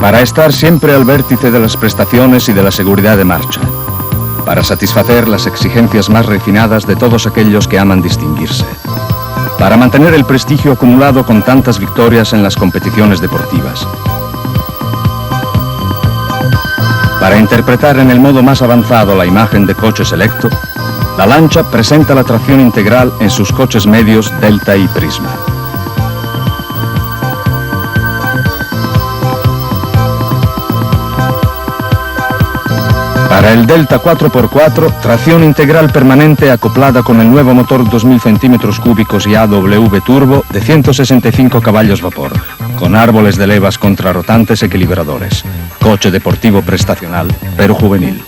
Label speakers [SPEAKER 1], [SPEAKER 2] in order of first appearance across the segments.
[SPEAKER 1] Para estar siempre al vértice de las prestaciones y de la seguridad de marcha. Para satisfacer las exigencias más refinadas de todos aquellos que aman distinguirse. Para mantener el prestigio acumulado con tantas victorias en las competiciones deportivas. Para interpretar en el modo más avanzado la imagen de coche selecto, la Lancia presenta la tracción integral en sus coches medios Delta y Prisma. Para el Delta 4x4, tracción integral permanente acoplada con el nuevo motor 2000 centímetros cúbicos y AW Turbo de 165 caballos vapor, con árboles de levas contrarrotantes equilibradores. Coche deportivo prestacional, pero juvenil.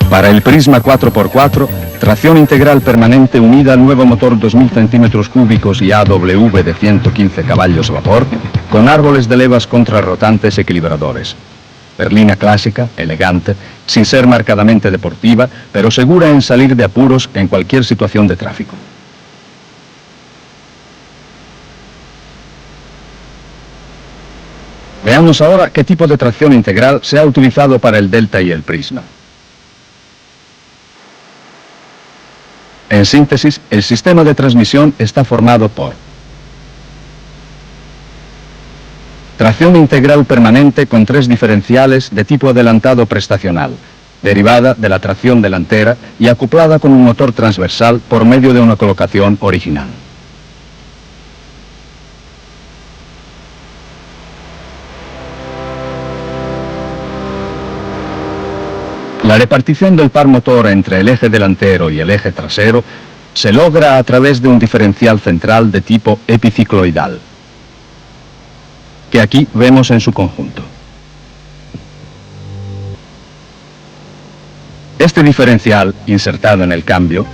[SPEAKER 1] Para el Prisma 4x4, tracción integral permanente unida al nuevo motor 2000 centímetros cúbicos y AW de 115 caballos vapor, con árboles de levas contrarrotantes equilibradores. Berlina clásica, elegante, sin ser marcadamente deportiva, pero segura en salir de apuros en cualquier situación de tráfico. Veamos ahora qué tipo de tracción integral se ha utilizado para el Delta y el Prisma. En síntesis, el sistema de transmisión está formado por tracción integral permanente con 3 diferenciales de tipo adelantado prestacional, derivada de la tracción delantera y acoplada con un motor transversal por medio de una colocación original. La repartición del par motor entre el eje delantero y el eje trasero se logra a través de un diferencial central de tipo epicicloidal, que aquí vemos en su conjunto. Este diferencial, insertado en el cambio,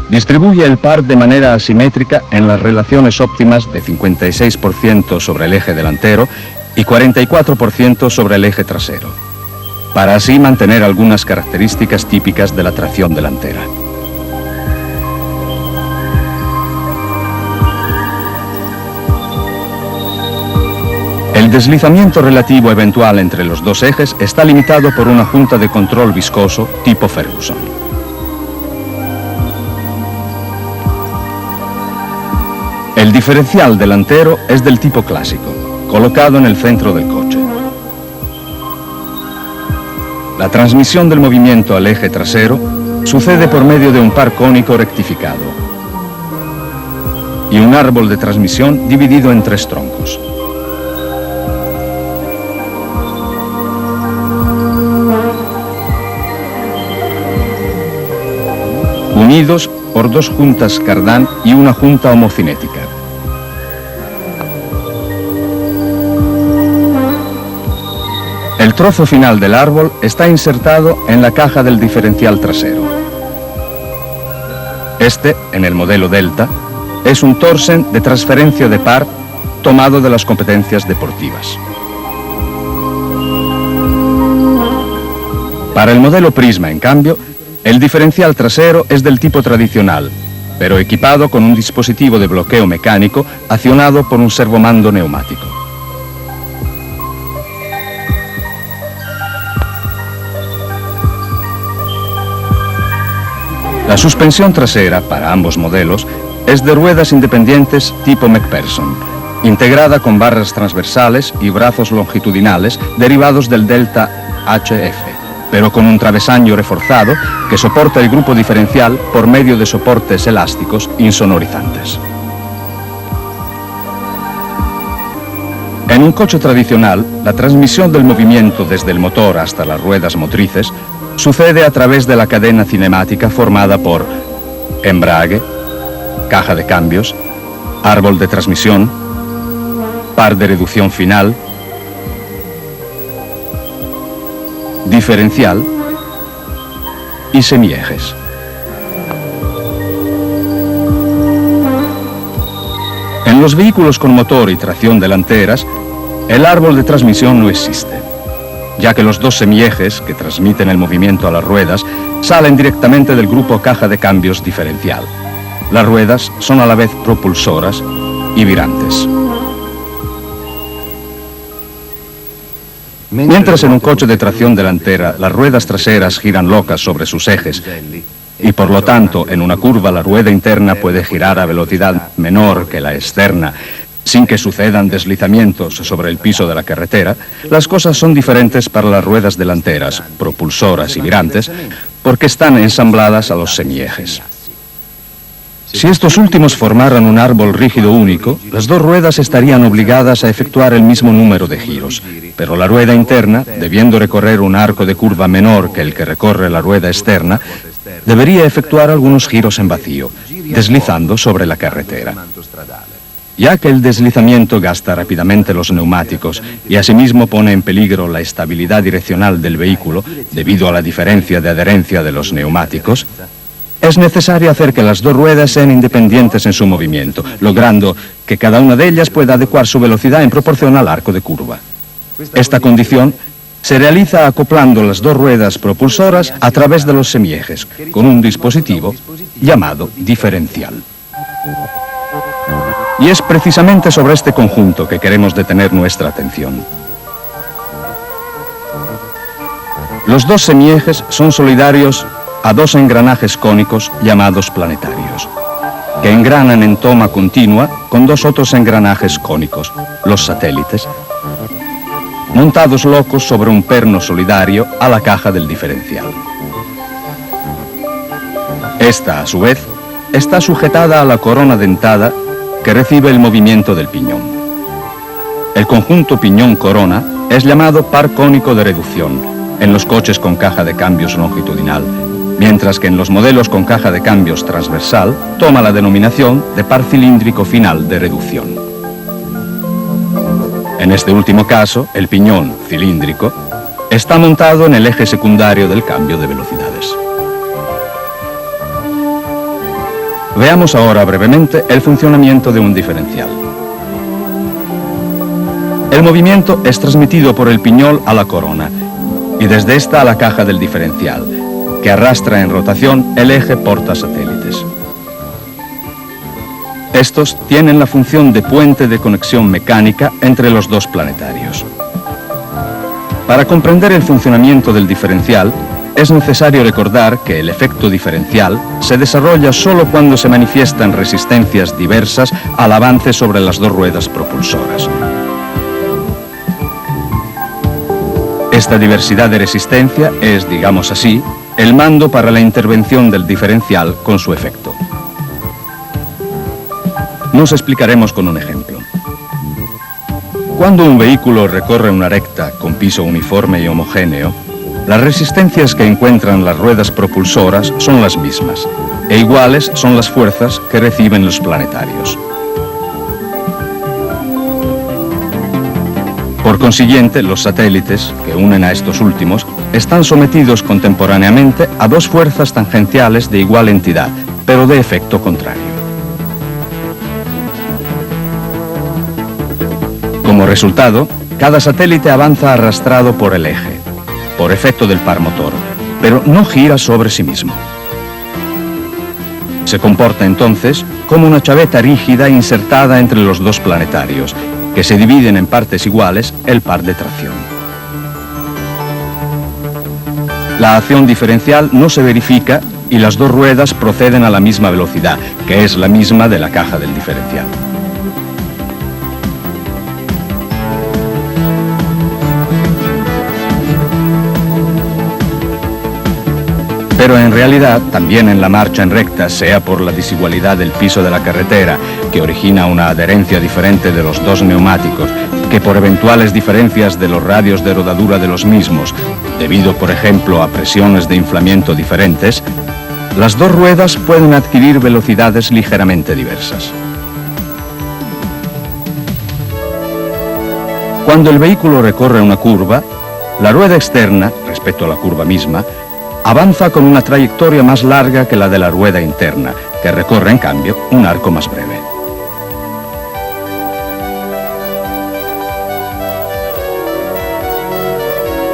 [SPEAKER 1] distribuye el par de manera asimétrica en las relaciones óptimas de 56% sobre el eje delantero y 44% sobre el eje trasero, para así mantener algunas características típicas de la tracción delantera. El deslizamiento relativo eventual entre los dos ejes está limitado por una junta de control viscoso tipo Ferguson. El diferencial delantero es del tipo clásico, colocado en el centro del coche. La transmisión del movimiento al eje trasero sucede por medio de un par cónico rectificado y un árbol de transmisión dividido en 3 troncos. Unidos por 2 juntas cardán y una junta homocinética. El trozo final del árbol está insertado en la caja del diferencial trasero. Este, en el modelo Delta, es un torsen de transferencia de par tomado de las competencias deportivas. Para el modelo Prisma, en cambio, el diferencial trasero es del tipo tradicional, pero equipado con un dispositivo de bloqueo mecánico accionado por un servomando neumático. La suspensión trasera, para ambos modelos, es de ruedas independientes tipo McPherson, integrada con barras transversales y brazos longitudinales derivados del Delta HF, pero con un travesaño reforzado que soporta el grupo diferencial por medio de soportes elásticos insonorizantes. En un coche tradicional, la transmisión del movimiento desde el motor hasta las ruedas motrices sucede a través de la cadena cinemática formada por embrague, caja de cambios, árbol de transmisión, par de reducción final, diferencial y semiejes. En los vehículos con motor y tracción delanteras, el árbol de transmisión no existe, ya que los 2 semiejes que transmiten el movimiento a las ruedas salen directamente del grupo caja de cambios diferencial. Las ruedas son a la vez propulsoras y virantes. Mientras en un coche de tracción delantera las ruedas traseras giran locas sobre sus ejes y por lo tanto en una curva la rueda interna puede girar a velocidad menor que la externa sin que sucedan deslizamientos sobre el piso de la carretera, las cosas son diferentes para las ruedas delanteras, propulsoras y virantes, porque están ensambladas a los semiejes. Si estos últimos formaran un árbol rígido único, las dos ruedas estarían obligadas a efectuar el mismo número de giros, pero la rueda interna, debiendo recorrer un arco de curva menor que el que recorre la rueda externa, debería efectuar algunos giros en vacío, deslizando sobre la carretera. Ya que el deslizamiento gasta rápidamente los neumáticos y asimismo pone en peligro la estabilidad direccional del vehículo debido a la diferencia de adherencia de los neumáticos, es necesario hacer que las dos ruedas sean independientes en su movimiento, logrando que cada una de ellas pueda adecuar su velocidad en proporción al arco de curva. Esta condición se realiza acoplando las dos ruedas propulsoras a través de los semiejes, con un dispositivo llamado diferencial. Y es precisamente sobre este conjunto que queremos detener nuestra atención. Los dos semiejes son solidarios a dos engranajes cónicos llamados planetarios, que engranan en toma continua con dos otros engranajes cónicos, los satélites, montados locos sobre un perno solidario a la caja del diferencial. Esta, a su vez, está sujetada a la corona dentada que recibe el movimiento del piñón. El conjunto piñón-corona es llamado par cónico de reducción en los coches con caja de cambios longitudinal, mientras que en los modelos con caja de cambios transversal toma la denominación de par cilíndrico final de reducción. En este último caso, el piñón cilíndrico está montado en el eje secundario del cambio de velocidades. Veamos ahora brevemente el funcionamiento de un diferencial. El movimiento es transmitido por el piñón a la corona y desde esta a la caja del diferencial, que arrastra en rotación el eje portasatélites. Estos tienen la función de puente de conexión mecánica entre los dos planetarios. Para comprender el funcionamiento del diferencial, es necesario recordar que el efecto diferencial se desarrolla solo cuando se manifiestan resistencias diversas al avance sobre las dos ruedas propulsoras. Esta diversidad de resistencia es, digamos así, el mando para la intervención del diferencial con su efecto. Nos explicaremos con un ejemplo. Cuando un vehículo recorre una recta con piso uniforme y homogéneo, las resistencias que encuentran las ruedas propulsoras son las mismas, e iguales son las fuerzas que reciben los planetarios. Por consiguiente, los satélites, que unen a estos últimos, están sometidos contemporáneamente a dos fuerzas tangenciales de igual entidad, pero de efecto contrario. Como resultado, cada satélite avanza arrastrado por el eje, por efecto del par motor, pero no gira sobre sí mismo. Se comporta entonces como una chaveta rígida insertada entre los dos planetarios, que se dividen en partes iguales el par de tracción. La acción diferencial no se verifica y las dos ruedas proceden a la misma velocidad, que es la misma de la caja del diferencial. Pero en realidad, también en la marcha en recta, sea por la desigualdad del piso de la carretera, que origina una adherencia diferente de los dos neumáticos, que por eventuales diferencias de los radios de rodadura de los mismos, debido por ejemplo a presiones de inflamiento diferentes, las dos ruedas pueden adquirir velocidades ligeramente diversas. Cuando el vehículo recorre una curva, la rueda externa, respecto a la curva misma, avanza con una trayectoria más larga que la de la rueda interna, que recorre, en cambio, un arco más breve.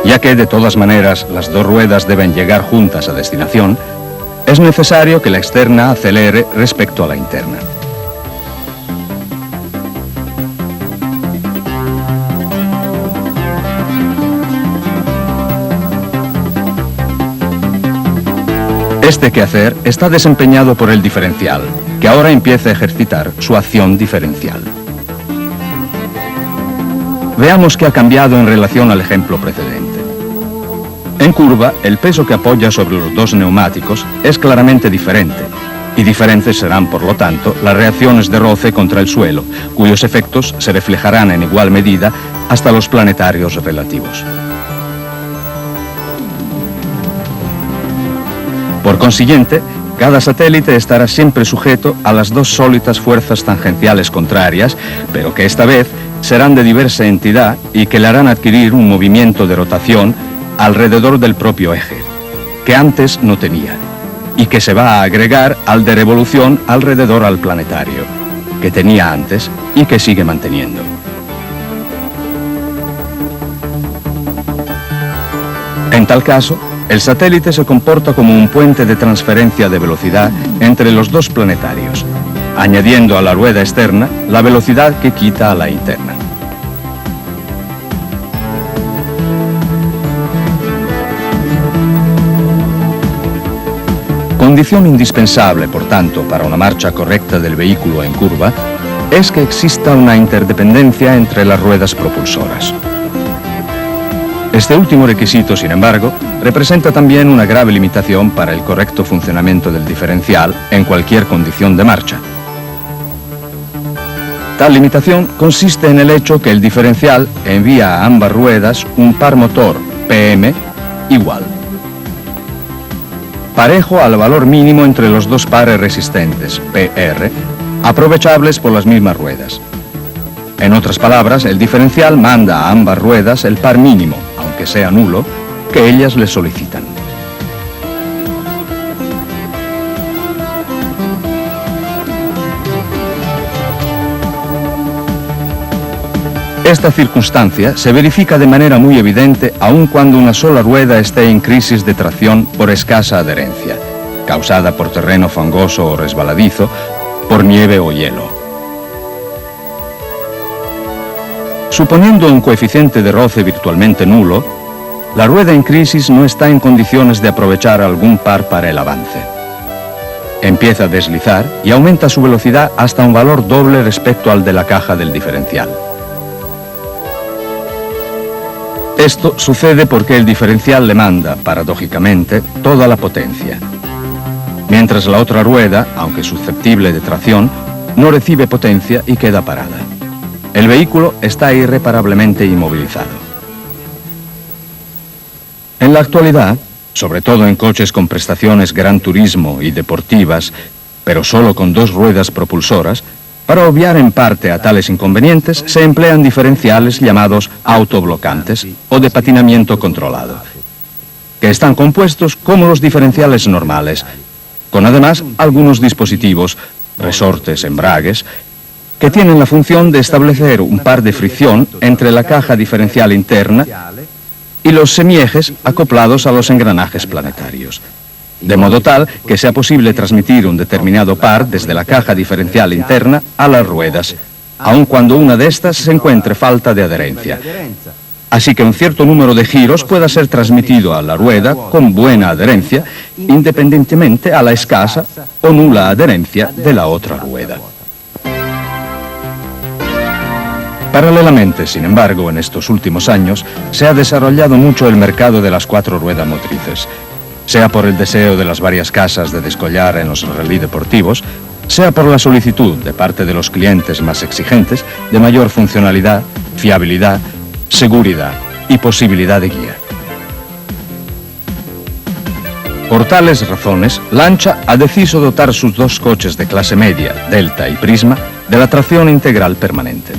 [SPEAKER 1] Ya que, de todas maneras, las dos ruedas deben llegar juntas a destinación, es necesario que la externa acelere respecto a la interna. Este quehacer está desempeñado por el diferencial, que ahora empieza a ejercitar su acción diferencial. Veamos qué ha cambiado en relación al ejemplo precedente. En curva, el peso que apoya sobre los dos neumáticos es claramente diferente, y diferentes serán, por lo tanto, las reacciones de roce contra el suelo, cuyos efectos se reflejarán en igual medida hasta los planetarios relativos. Por consiguiente, cada satélite estará siempre sujeto a las dos sólidas fuerzas tangenciales contrarias, pero que esta vez serán de diversa entidad y que le harán adquirir un movimiento de rotación alrededor del propio eje, que antes no tenía, y que se va a agregar al de revolución alrededor al planetario, que tenía antes y que sigue manteniendo. En tal caso, el satélite se comporta como un puente de transferencia de velocidad entre los dos planetarios, añadiendo a la rueda externa la velocidad que quita a la interna. Condición indispensable, por tanto, para una marcha correcta del vehículo en curva, es que exista una interdependencia entre las ruedas propulsoras. Este último requisito, sin embargo, representa también una grave limitación para el correcto funcionamiento del diferencial en cualquier condición de marcha. Tal limitación consiste en el hecho que el diferencial envía a ambas ruedas un par motor, PM, igual, parejo al valor mínimo entre los dos pares resistentes, PR, aprovechables por las mismas ruedas. En otras palabras, el diferencial manda a ambas ruedas el par mínimo, aunque sea nulo, que ellas le solicitan. Esta circunstancia se verifica de manera muy evidente aun cuando una sola rueda esté en crisis de tracción por escasa adherencia, causada por terreno fangoso o resbaladizo, por nieve o hielo. Suponiendo un coeficiente de roce virtualmente nulo, la rueda en crisis no está en condiciones de aprovechar algún par para el avance. Empieza a deslizar y aumenta su velocidad hasta un valor doble respecto al de la caja del diferencial. Esto sucede porque el diferencial le manda, paradójicamente, toda la potencia, mientras la otra rueda, aunque susceptible de tracción, no recibe potencia y queda parada. El vehículo está irreparablemente inmovilizado. En la actualidad, sobre todo en coches con prestaciones gran turismo y deportivas, pero solo con dos ruedas propulsoras, para obviar en parte a tales inconvenientes se emplean diferenciales llamados autoblocantes o de patinamiento controlado, que están compuestos como los diferenciales normales, con además algunos dispositivos, resortes, embragues, que tienen la función de establecer un par de fricción entre la caja diferencial interna y los semiejes acoplados a los engranajes planetarios, de modo tal que sea posible transmitir un determinado par desde la caja diferencial interna a las ruedas, aun cuando una de estas se encuentre falta de adherencia. Así que un cierto número de giros pueda ser transmitido a la rueda con buena adherencia, independientemente a la escasa o nula adherencia de la otra rueda. Paralelamente, sin embargo, en estos últimos años, se ha desarrollado mucho el mercado de las cuatro ruedas motrices, sea por el deseo de las varias casas de descollar en los rally deportivos, sea por la solicitud de parte de los clientes más exigentes de mayor funcionalidad, fiabilidad, seguridad y posibilidad de guía. Por tales razones, Lancia ha decidido dotar sus dos coches de clase media, Delta y Prisma, de la tracción integral permanente.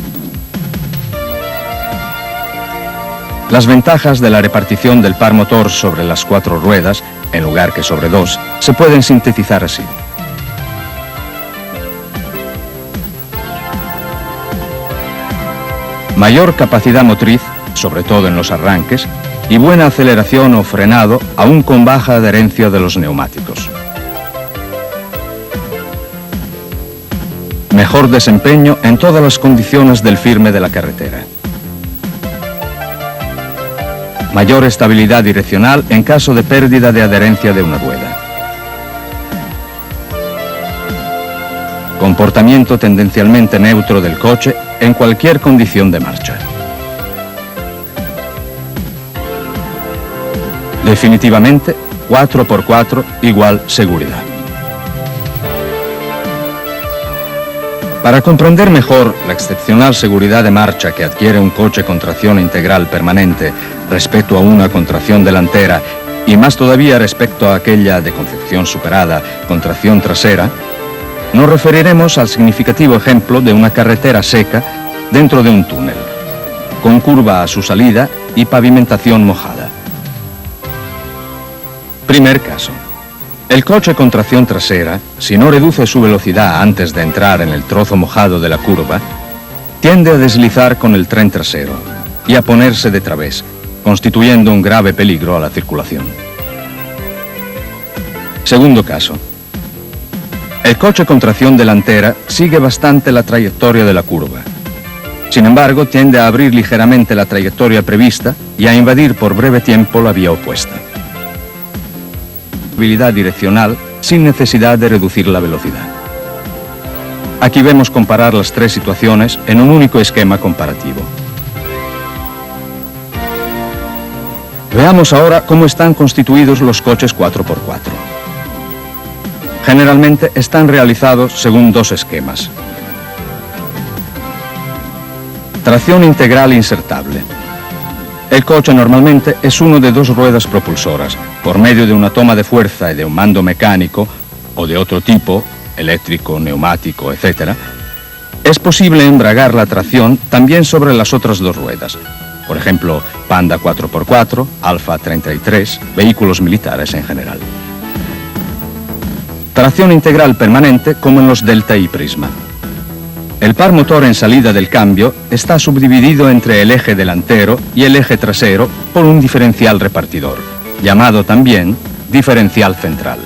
[SPEAKER 1] Las ventajas de la repartición del par motor sobre las cuatro ruedas, en lugar que sobre dos, se pueden sintetizar así. Mayor capacidad motriz, sobre todo en los arranques, y buena aceleración o frenado, aún con baja adherencia de los neumáticos. Mejor desempeño en todas las condiciones del firme de la carretera. Mayor estabilidad direccional en caso de pérdida de adherencia de una rueda. Comportamiento tendencialmente neutro del coche en cualquier condición de marcha. Definitivamente, 4x4 igual seguridad. Para comprender mejor la excepcional seguridad de marcha que adquiere un coche con tracción integral permanente respecto a una con tracción delantera y más todavía respecto a aquella de concepción superada con tracción trasera, nos referiremos al significativo ejemplo de una carretera seca dentro de un túnel, con curva a su salida y pavimentación mojada. Primer caso. El coche con tracción trasera, si no reduce su velocidad antes de entrar en el trozo mojado de la curva, tiende a deslizar con el tren trasero y a ponerse de través, constituyendo un grave peligro a la circulación. Segundo caso. El coche con tracción delantera sigue bastante la trayectoria de la curva. Sin embargo, tiende a abrir ligeramente la trayectoria prevista y a invadir por breve tiempo la vía opuesta. Habilidad direccional sin necesidad de reducir la velocidad. Aquí vemos comparar las tres situaciones en un único esquema comparativo. Veamos ahora cómo están constituidos los coches 4x4. Generalmente están realizados según dos esquemas. Tracción integral insertable. El coche normalmente es uno de dos ruedas propulsoras, por medio de una toma de fuerza y de un mando mecánico, o de otro tipo, eléctrico, neumático, etc. Es posible embragar la tracción también sobre las otras dos ruedas, por ejemplo, Panda 4x4, Alfa 33, vehículos militares en general. Tracción integral permanente como en los Delta y Prisma. El par motor en salida del cambio está subdividido entre el eje delantero y el eje trasero por un diferencial repartidor, llamado también diferencial central.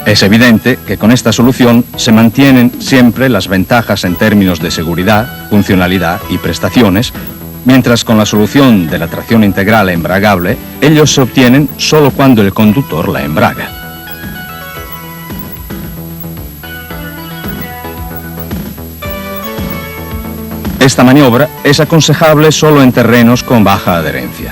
[SPEAKER 1] Es evidente que con esta solución se mantienen siempre las ventajas en términos de seguridad, funcionalidad y prestaciones, mientras con la solución de la tracción integral embragable, ellos se obtienen solo cuando el conductor la embraga. Esta maniobra es aconsejable solo en terrenos con baja adherencia.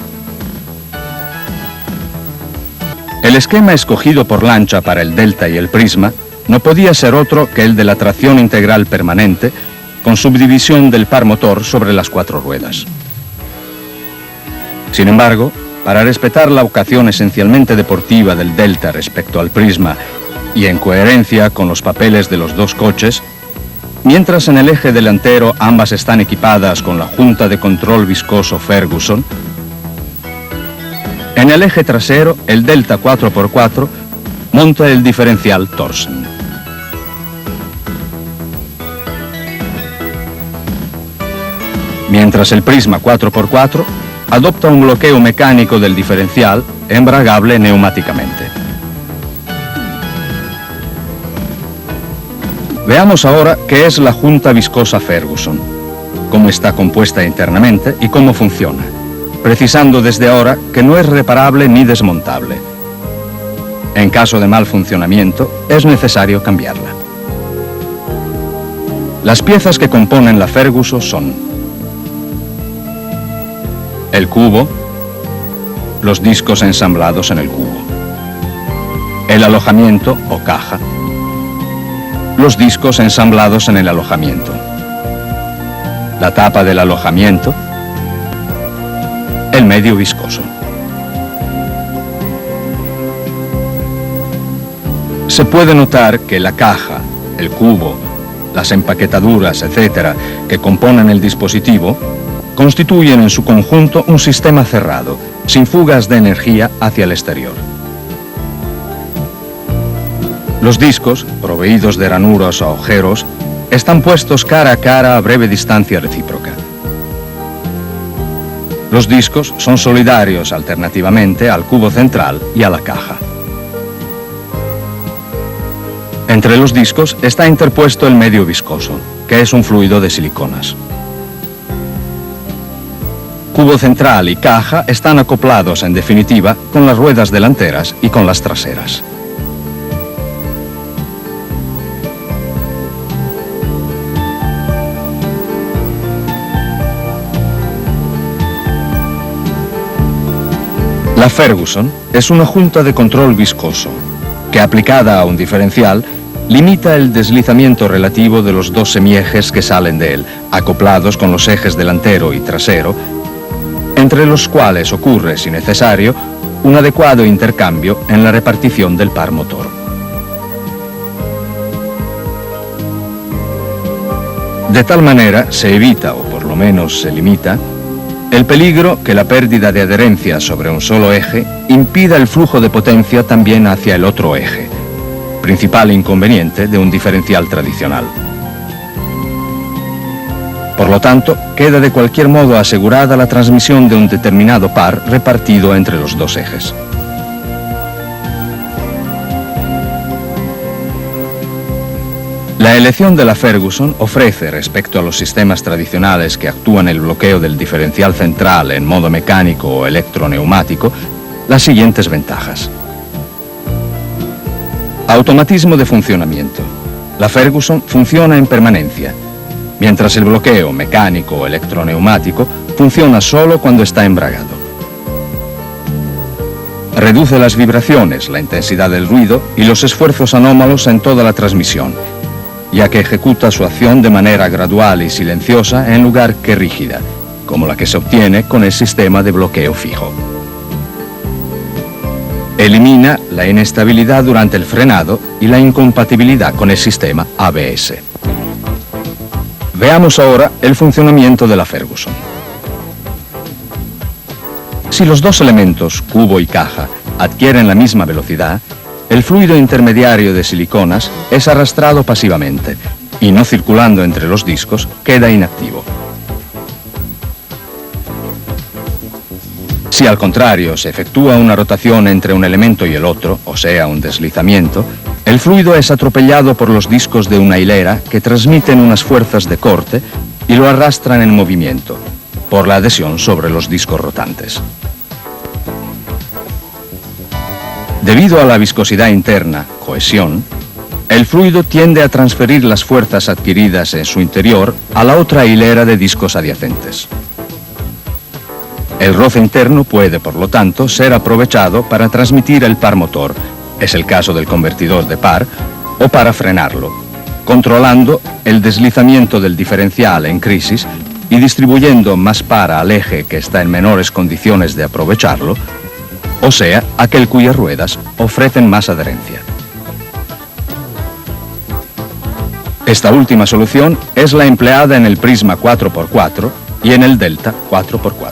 [SPEAKER 1] El esquema escogido por Lancia para el Delta y el Prisma no podía ser otro que el de la tracción integral permanente con subdivisión del par motor sobre las cuatro ruedas. Sin embargo, para respetar la vocación esencialmente deportiva del Delta respecto al Prisma y en coherencia con los papeles de los dos coches, mientras en el eje delantero ambas están equipadas con la junta de control viscoso Ferguson, en el eje trasero el Delta 4x4 monta el diferencial Thorsen. Mientras el Prisma 4x4 adopta un bloqueo mecánico del diferencial embragable neumáticamente. Veamos ahora qué es la junta viscosa Ferguson, cómo está compuesta internamente y cómo funciona, precisando desde ahora que no es reparable ni desmontable. En caso de mal funcionamiento, es necesario cambiarla. Las piezas que componen la Ferguson son el cubo, los discos ensamblados en el cubo, el alojamiento o caja, los discos ensamblados en el alojamiento, la tapa del alojamiento, el medio viscoso. Se puede notar que la caja, el cubo, las empaquetaduras, etc., que componen el dispositivo, constituyen en su conjunto un sistema cerrado, sin fugas de energía hacia el exterior. Los discos, proveídos de ranuras o agujeros, están puestos cara a cara a breve distancia recíproca. Los discos son solidarios alternativamente al cubo central y a la caja. Entre los discos está interpuesto el medio viscoso, que es un fluido de siliconas. Cubo central y caja están acoplados, en definitiva, con las ruedas delanteras y con las traseras. La Ferguson es una junta de control viscoso, que aplicada a un diferencial, limita el deslizamiento relativo de los dos semiejes que salen de él, acoplados con los ejes delantero y trasero, entre los cuales ocurre, si necesario, un adecuado intercambio en la repartición del par motor. De tal manera se evita, o por lo menos se limita, el peligro que la pérdida de adherencia sobre un solo eje impida el flujo de potencia también hacia el otro eje, principal inconveniente de un diferencial tradicional. Por lo tanto, queda de cualquier modo asegurada la transmisión de un determinado par repartido entre los dos ejes. La elección de la Ferguson ofrece, respecto a los sistemas tradicionales que actúan el bloqueo del diferencial central en modo mecánico o electroneumático, las siguientes ventajas. Automatismo de funcionamiento. La Ferguson funciona en permanencia, mientras el bloqueo mecánico o electroneumático funciona solo cuando está embragado. Reduce las vibraciones, la intensidad del ruido y los esfuerzos anómalos en toda la transmisión, ya que ejecuta su acción de manera gradual y silenciosa en lugar que rígida, como la que se obtiene con el sistema de bloqueo fijo. Elimina la inestabilidad durante el frenado y la incompatibilidad con el sistema ABS. Veamos ahora el funcionamiento de la Ferguson. Si los dos elementos, cubo y caja, adquieren la misma velocidad, el fluido intermediario de siliconas es arrastrado pasivamente y, no circulando entre los discos, queda inactivo. Si al contrario se efectúa una rotación entre un elemento y el otro, o sea, un deslizamiento, el fluido es atropellado por los discos de una hilera que transmiten unas fuerzas de corte y lo arrastran en movimiento, por la adhesión sobre los discos rotantes. Debido a la viscosidad interna, cohesión, el fluido tiende a transferir las fuerzas adquiridas en su interior a la otra hilera de discos adyacentes. El roce interno puede, por lo tanto, ser aprovechado para transmitir el par motor, es el caso del convertidor de par, o para frenarlo, controlando el deslizamiento del diferencial en crisis y distribuyendo más par al eje que está en menores condiciones de aprovecharlo, o sea, aquel cuyas ruedas ofrecen más adherencia. Esta última solución es la empleada en el Prisma 4x4 y en el Delta 4x4.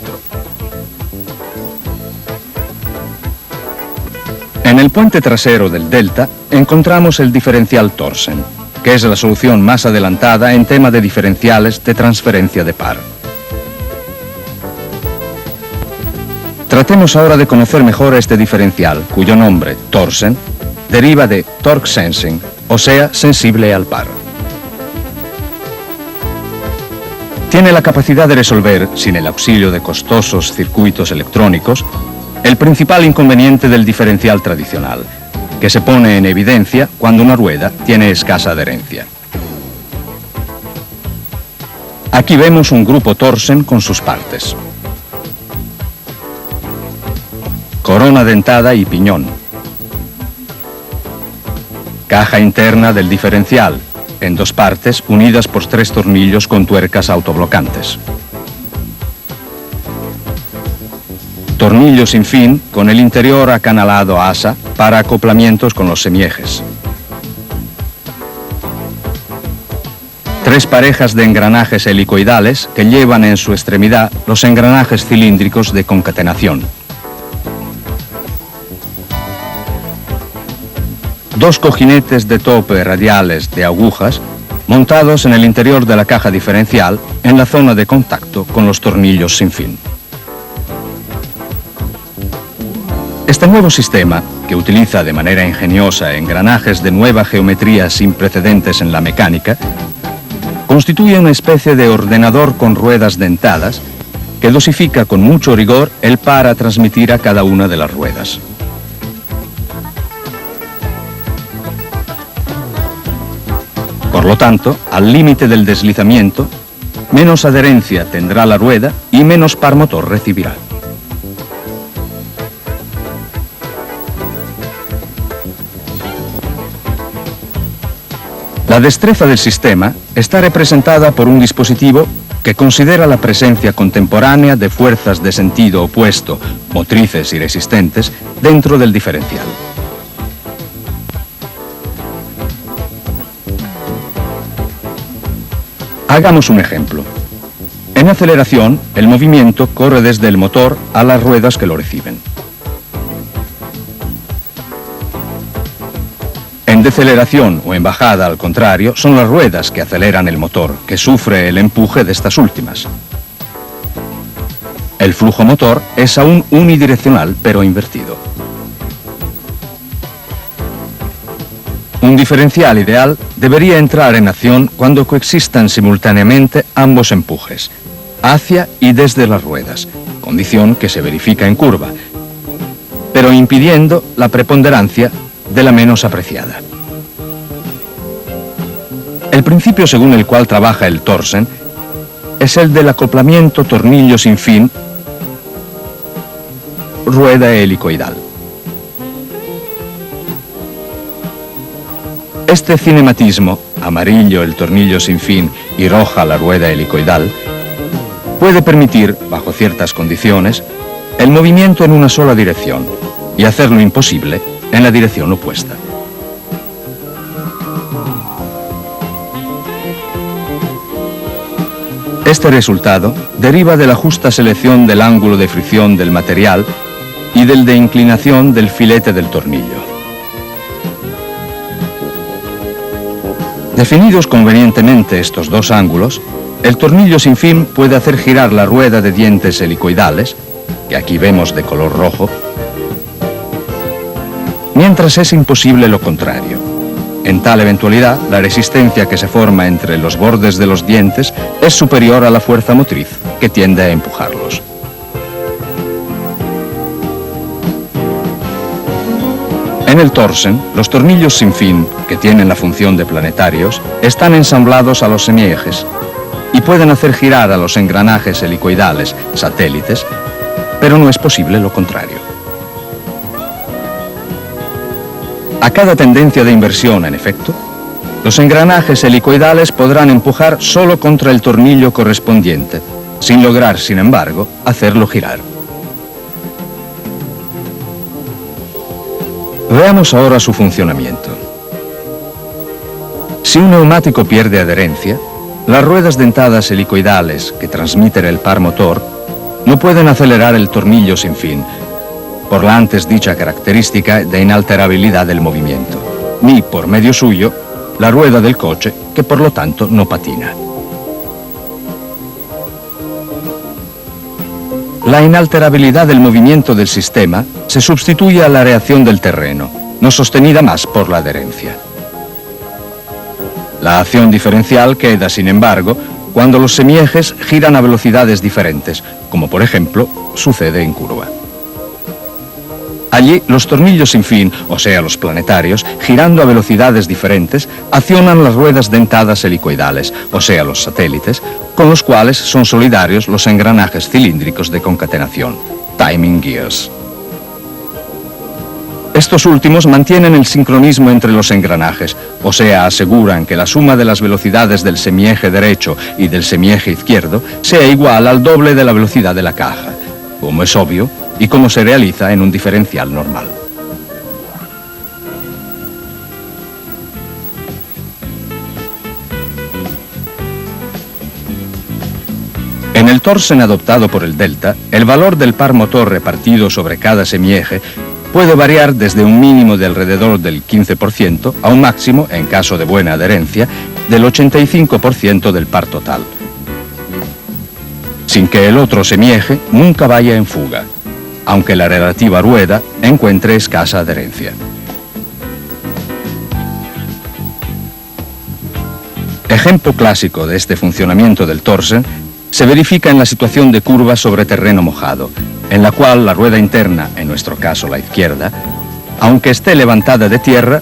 [SPEAKER 1] En el puente trasero del Delta encontramos el diferencial Torsen, que es la solución más adelantada en tema de diferenciales de transferencia de par. Tratemos ahora de conocer mejor este diferencial, cuyo nombre, Torsen, deriva de torque sensing, o sea, sensible al par. Tiene la capacidad de resolver, sin el auxilio de costosos circuitos electrónicos, el principal inconveniente del diferencial tradicional, que se pone en evidencia cuando una rueda tiene escasa adherencia. Aquí vemos un grupo Torsen con sus partes. Corona dentada y piñón. Caja interna del diferencial, en dos partes unidas por 3 tornillos con tuercas autoblocantes. Tornillo sin fin con el interior acanalado asa para acoplamientos con los semiejes. 3 parejas de engranajes helicoidales que llevan en su extremidad los engranajes cilíndricos de concatenación. 2 cojinetes de tope radiales de agujas montados en el interior de la caja diferencial en la zona de contacto con los tornillos sin fin. Este nuevo sistema que utiliza de manera ingeniosa engranajes de nueva geometría sin precedentes en la mecánica, constituye una especie de ordenador con ruedas dentadas que dosifica con mucho rigor el par a transmitir a cada una de las ruedas. Por lo tanto, al límite del deslizamiento, menos adherencia tendrá la rueda y menos par motor recibirá. La destreza del sistema está representada por un dispositivo que considera la presencia contemporánea de fuerzas de sentido opuesto, motrices y resistentes, dentro del diferencial. Hagamos un ejemplo. En aceleración, el movimiento corre desde el motor a las ruedas que lo reciben. En deceleración o en bajada, al contrario, son las ruedas que aceleran el motor, que sufre el empuje de estas últimas. El flujo motor es aún unidireccional, pero invertido. Un diferencial ideal debería entrar en acción cuando coexistan simultáneamente ambos empujes, hacia y desde las ruedas, condición que se verifica en curva, pero impidiendo la preponderancia de la menos apreciada. El principio según el cual trabaja el Thorsen es el del acoplamiento tornillo sin fin, rueda helicoidal. Este cinematismo, amarillo el tornillo sin fin y roja la rueda helicoidal, puede permitir, bajo ciertas condiciones, el movimiento en una sola dirección y hacerlo imposible en la dirección opuesta. Este resultado deriva de la justa selección del ángulo de fricción del material y del de inclinación del filete del tornillo. Definidos convenientemente estos dos ángulos, el tornillo sin fin puede hacer girar la rueda de dientes helicoidales, que aquí vemos de color rojo, mientras es imposible lo contrario. En tal eventualidad, la resistencia que se forma entre los bordes de los dientes es superior a la fuerza motriz que tiende a empujarlos. En el Thorsen, los tornillos sin fin, que tienen la función de planetarios, están ensamblados a los semiejes y pueden hacer girar a los engranajes helicoidales, satélites, pero no es posible lo contrario. A cada tendencia de inversión, en efecto, los engranajes helicoidales podrán empujar solo contra el tornillo correspondiente, sin lograr, sin embargo, hacerlo girar. Veamos ahora su funcionamiento. Si un neumático pierde adherencia, las ruedas dentadas helicoidales que transmiten el par motor no pueden acelerar el tornillo sin fin, por la antes dicha característica de inalterabilidad del movimiento, ni, por medio suyo, la rueda del coche, que por lo tanto no patina. La inalterabilidad del movimiento del sistema se sustituye a la reacción del terreno, no sostenida más por la adherencia. La acción diferencial queda, sin embargo, cuando los semiejes giran a velocidades diferentes, como por ejemplo sucede en curva. Allí, los tornillos sin fin, o sea, los planetarios, girando a velocidades diferentes, accionan las ruedas dentadas helicoidales, o sea, los satélites, con los cuales son solidarios los engranajes cilíndricos de concatenación, timing gears. Estos últimos mantienen el sincronismo entre los engranajes, o sea, aseguran que la suma de las velocidades del semieje derecho y del semieje izquierdo sea igual al doble de la velocidad de la caja, como es obvio, y como se realiza en un diferencial normal. En el Thorsen adoptado por el Delta, el valor del par motor repartido sobre cada semieje puede variar desde un mínimo de alrededor del 15% a un máximo, en caso de buena adherencia, del 85% del par total, sin que el otro semieje nunca vaya en fuga. aunque la relativa rueda encuentre escasa adherencia. Ejemplo clásico de este funcionamiento del torsen se verifica en la situación de curva sobre terreno mojado, en la cual la rueda interna, en nuestro caso la izquierda, aunque esté levantada de tierra,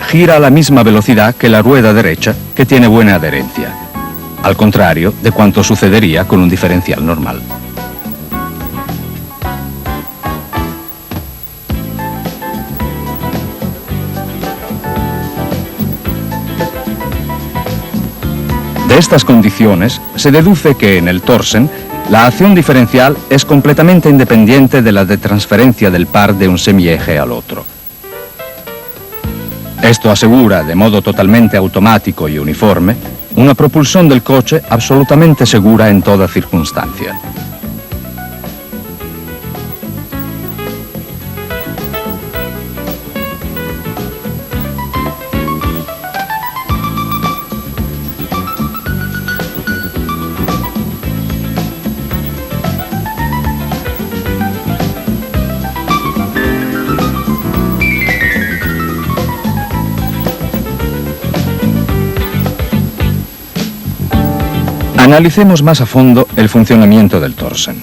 [SPEAKER 1] gira a la misma velocidad que la rueda derecha, que tiene buena adherencia, al contrario de cuanto sucedería con un diferencial normal. De estas condiciones se deduce que en el torsen la acción diferencial es completamente independiente de la de transferencia del par de un semieje al otro. Esto asegura, de modo totalmente automático y uniforme, una propulsión del coche absolutamente segura en toda circunstancia. Analicemos más a fondo el funcionamiento del torsen.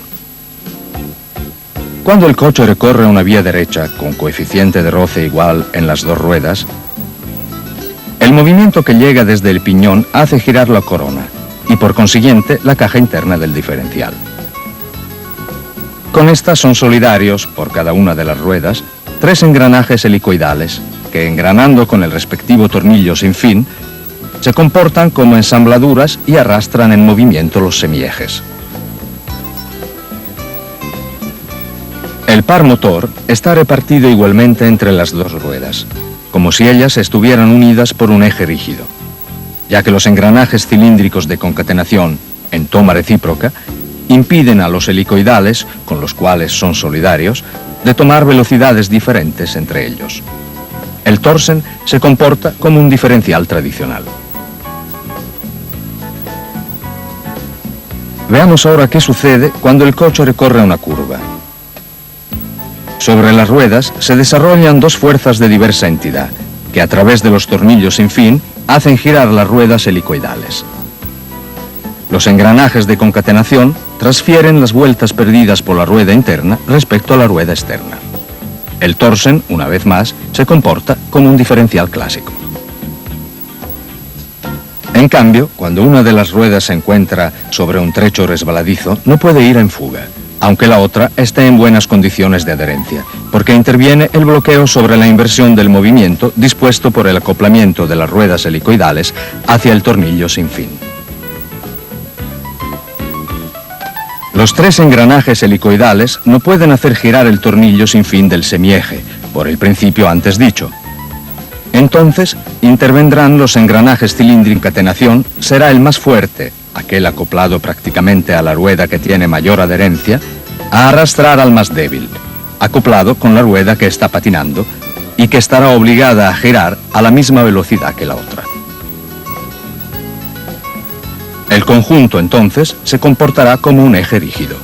[SPEAKER 1] Cuando el coche recorre una vía derecha con coeficiente de roce igual en las dos ruedas, el movimiento que llega desde el piñón hace girar la corona y por consiguiente la caja interna del diferencial. Con estas son solidarios, por cada una de las ruedas, 3 engranajes helicoidales que, engranando con el respectivo tornillo sin fin, se comportan como ensambladuras y arrastran en movimiento los semiejes. El par motor está repartido igualmente entre las dos ruedas, como si ellas estuvieran unidas por un eje rígido, ya que los engranajes cilíndricos de concatenación, en toma recíproca, impiden a los helicoidales, con los cuales son solidarios, de tomar velocidades diferentes entre ellos. El torsen se comporta como un diferencial tradicional. Veamos ahora qué sucede cuando el coche recorre una curva. Sobre las ruedas se desarrollan 2 fuerzas de diversa entidad, que a través de los tornillos sin fin hacen girar las ruedas helicoidales. Los engranajes de concatenación transfieren las vueltas perdidas por la rueda interna respecto a la rueda externa. El torsen, una vez más, se comporta como un diferencial clásico. En cambio, cuando una de las ruedas se encuentra sobre un trecho resbaladizo, no puede ir en fuga, aunque la otra esté en buenas condiciones de adherencia, porque interviene el bloqueo sobre la inversión del movimiento dispuesto por el acoplamiento de las ruedas helicoidales hacia el tornillo sin fin. Los 3 engranajes helicoidales no pueden hacer girar el tornillo sin fin del semieje, por el principio antes dicho. Entonces, intervendrán los engranajes cilíndricos en catenación, será el más fuerte, aquel acoplado prácticamente a la rueda que tiene mayor adherencia, a arrastrar al más débil, acoplado con la rueda que está patinando y que estará obligada a girar a la misma velocidad que la otra. El conjunto, entonces, se comportará como un eje rígido.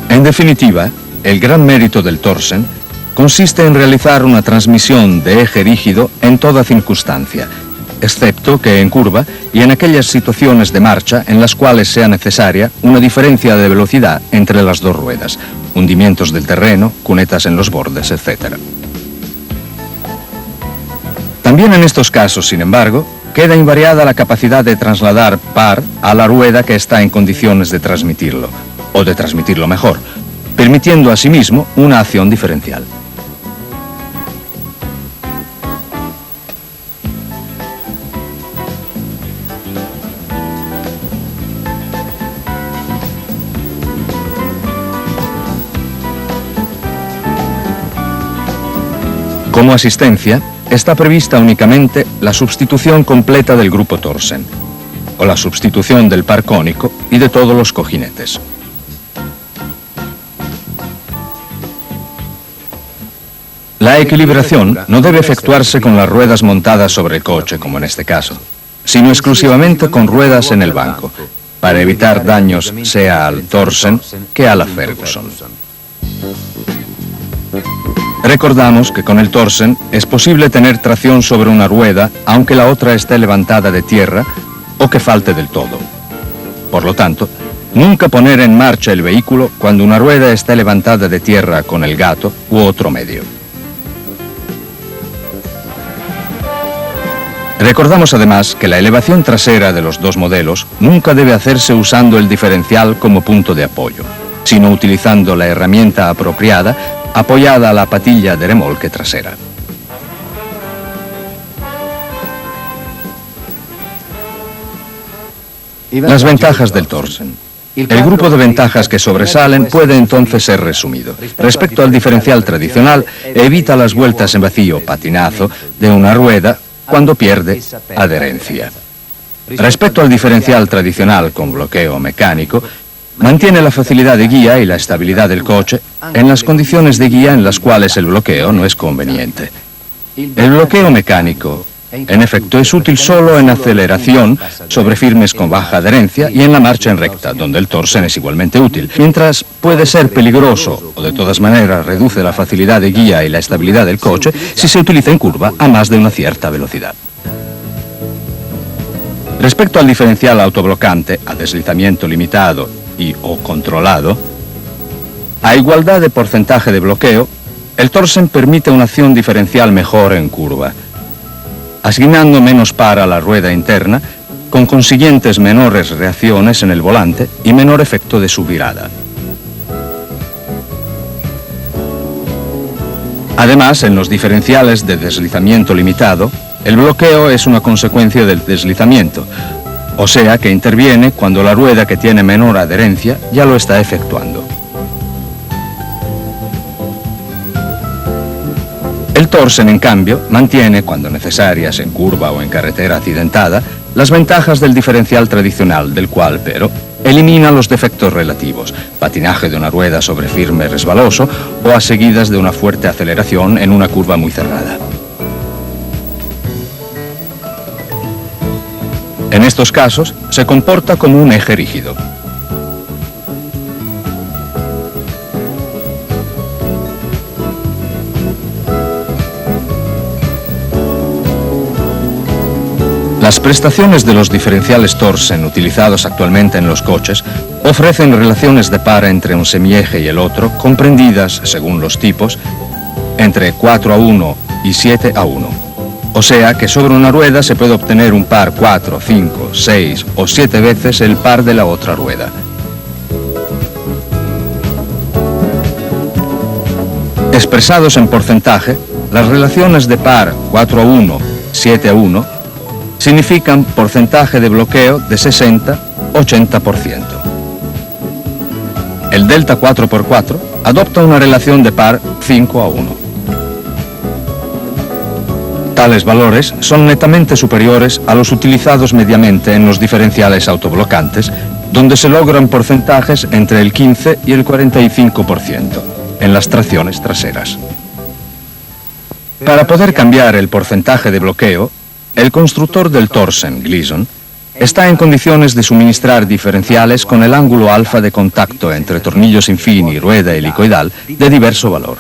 [SPEAKER 1] En definitiva, el gran mérito del torsen consiste en realizar una transmisión de eje rígido en toda circunstancia, excepto que en curva y en aquellas situaciones de marcha en las cuales sea necesaria una diferencia de velocidad entre las dos ruedas, hundimientos del terreno, cunetas en los bordes, etc. También en estos casos, sin embargo, queda invariada la capacidad de trasladar par a la rueda que está en condiciones de transmitirlo, o de transmitirlo mejor, permitiendo asimismo una acción diferencial. Como asistencia, está prevista únicamente la sustitución completa del grupo torsen, o la sustitución del par cónico y de todos los cojinetes. La equilibración no debe efectuarse con las ruedas montadas sobre el coche, como en este caso, sino exclusivamente con ruedas en el banco, para evitar daños sea al Thorsen que a la Ferguson. Recordamos que con el Thorsen es posible tener tracción sobre una rueda aunque la otra esté levantada de tierra o que falte del todo. Por lo tanto, nunca poner en marcha el vehículo cuando una rueda esté levantada de tierra con el gato u otro medio. Recordamos además que la elevación trasera de los dos modelos nunca debe hacerse usando el diferencial como punto de apoyo, sino utilizando la herramienta apropiada apoyada a la patilla de remolque trasera. Las ventajas del Thorsen. El grupo de ventajas que sobresalen puede entonces ser resumido. Respecto al diferencial tradicional, evita las vueltas en vacío, patinazo, de una rueda cuando pierde adherencia. Respecto al diferencial tradicional con bloqueo mecánico, mantiene la facilidad de guía y la estabilidad del coche en las condiciones de guía en las cuales el bloqueo no es conveniente. El bloqueo mecánico, en efecto, es útil solo en aceleración sobre firmes con baja adherencia y en la marcha en recta, donde el Thorsen es igualmente útil, mientras puede ser peligroso o de todas maneras reduce la facilidad de guía y la estabilidad del coche si se utiliza en curva a más de una cierta velocidad. Respecto al diferencial autoblocante, a deslizamiento limitado y o controlado, a igualdad de porcentaje de bloqueo, el Thorsen permite una acción diferencial mejor en curva, asignando menos par a la rueda interna, con consiguientes menores reacciones en el volante y menor efecto de subvirada. Además, en los diferenciales de deslizamiento limitado, el bloqueo es una consecuencia del deslizamiento, o sea que interviene cuando la rueda que tiene menor adherencia ya lo está efectuando. El Thorsen, en cambio, mantiene, cuando necesarias en curva o en carretera accidentada, las ventajas del diferencial tradicional, del cual, pero, elimina los defectos relativos, patinaje de una rueda sobre firme resbaloso o a seguidas de una fuerte aceleración en una curva muy cerrada. En estos casos, se comporta como un eje rígido. Las prestaciones de los diferenciales Thorsen utilizados actualmente en los coches ofrecen relaciones de par entre un semieje y el otro comprendidas, según los tipos, entre 4:1 y 7:1. O sea que sobre una rueda se puede obtener un par 4, 5, 6 o 7 veces el par de la otra rueda. Expresados en porcentaje, las relaciones de par 4:1, 7:1 significan porcentaje de bloqueo de 60-80%. El delta 4x4 adopta una relación de par 5:1. Tales valores son netamente superiores a los utilizados mediamente en los diferenciales autoblocantes, donde se logran porcentajes entre el 15 y el 45% en las tracciones traseras. Para poder cambiar el porcentaje de bloqueo, el constructor del Thorsen, Gleason, está en condiciones de suministrar diferenciales con el ángulo alfa de contacto entre tornillos infini, rueda helicoidal de diverso valor.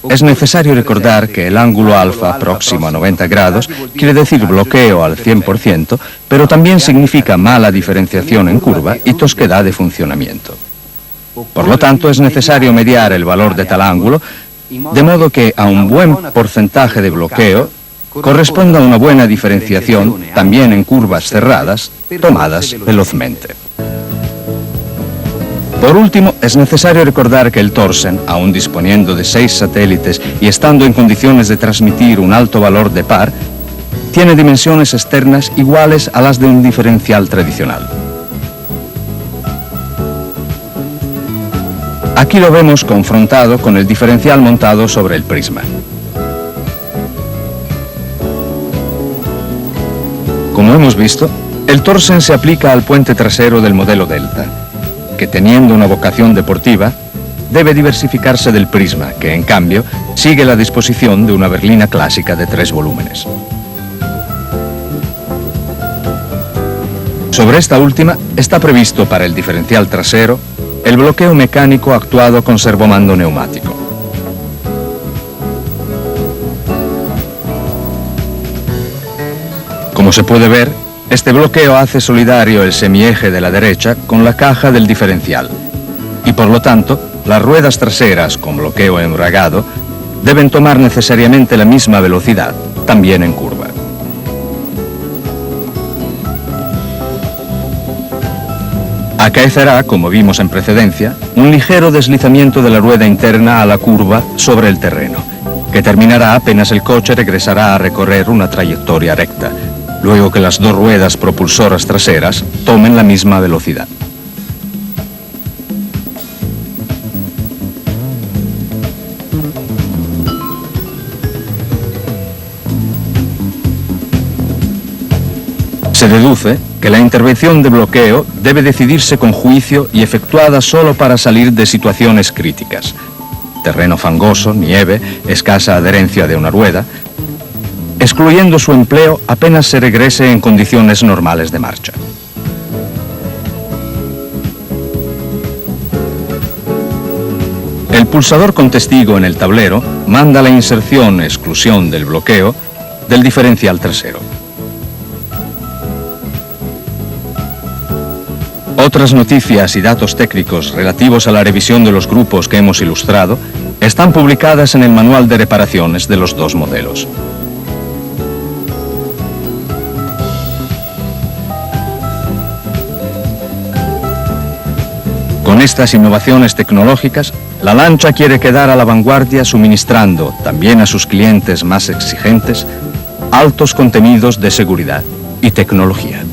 [SPEAKER 1] Es necesario recordar que el ángulo alfa próximo a 90 grados quiere decir bloqueo al 100%, pero también significa mala diferenciación en curva y tosquedad de funcionamiento. Por lo tanto, es necesario mediar el valor de tal ángulo, de modo que a un buen porcentaje de bloqueo corresponda una buena diferenciación también en curvas cerradas, tomadas velozmente. Por último, es necesario recordar que el Thorsen, aun disponiendo de 6 satélites y estando en condiciones de transmitir un alto valor de par, tiene dimensiones externas iguales a las de un diferencial tradicional. Aquí lo vemos confrontado con el diferencial montado sobre el prisma. Como hemos visto, el Thorsen se aplica al puente trasero del modelo Delta, que teniendo una vocación deportiva, debe diversificarse del prisma, que en cambio sigue la disposición de una berlina clásica de 3 volúmenes. Sobre esta última está previsto para el diferencial trasero el bloqueo mecánico actuado con servomando neumático. Como se puede ver, este bloqueo hace solidario el semieje de la derecha con la caja del diferencial y por lo tanto las ruedas traseras con bloqueo embragado deben tomar necesariamente la misma velocidad, también en curva. Acaecerá, como vimos en precedencia, un ligero deslizamiento de la rueda interna a la curva sobre el terreno, que terminará apenas el coche regresará a recorrer una trayectoria recta, luego que las dos ruedas propulsoras traseras tomen la misma velocidad. Se deduce que la intervención de bloqueo debe decidirse con juicio y efectuada solo para salir de situaciones críticas. Terreno fangoso, nieve, escasa adherencia de una rueda, excluyendo su empleo apenas se regrese en condiciones normales de marcha. El pulsador con testigo en el tablero manda la inserción-exclusión del bloqueo del diferencial trasero. Otras noticias y datos técnicos relativos a la revisión de los grupos que hemos ilustrado están publicadas en el manual de reparaciones de los dos modelos. Con estas innovaciones tecnológicas, la Lancia quiere quedar a la vanguardia suministrando, también a sus clientes más exigentes, altos contenidos de seguridad y tecnología.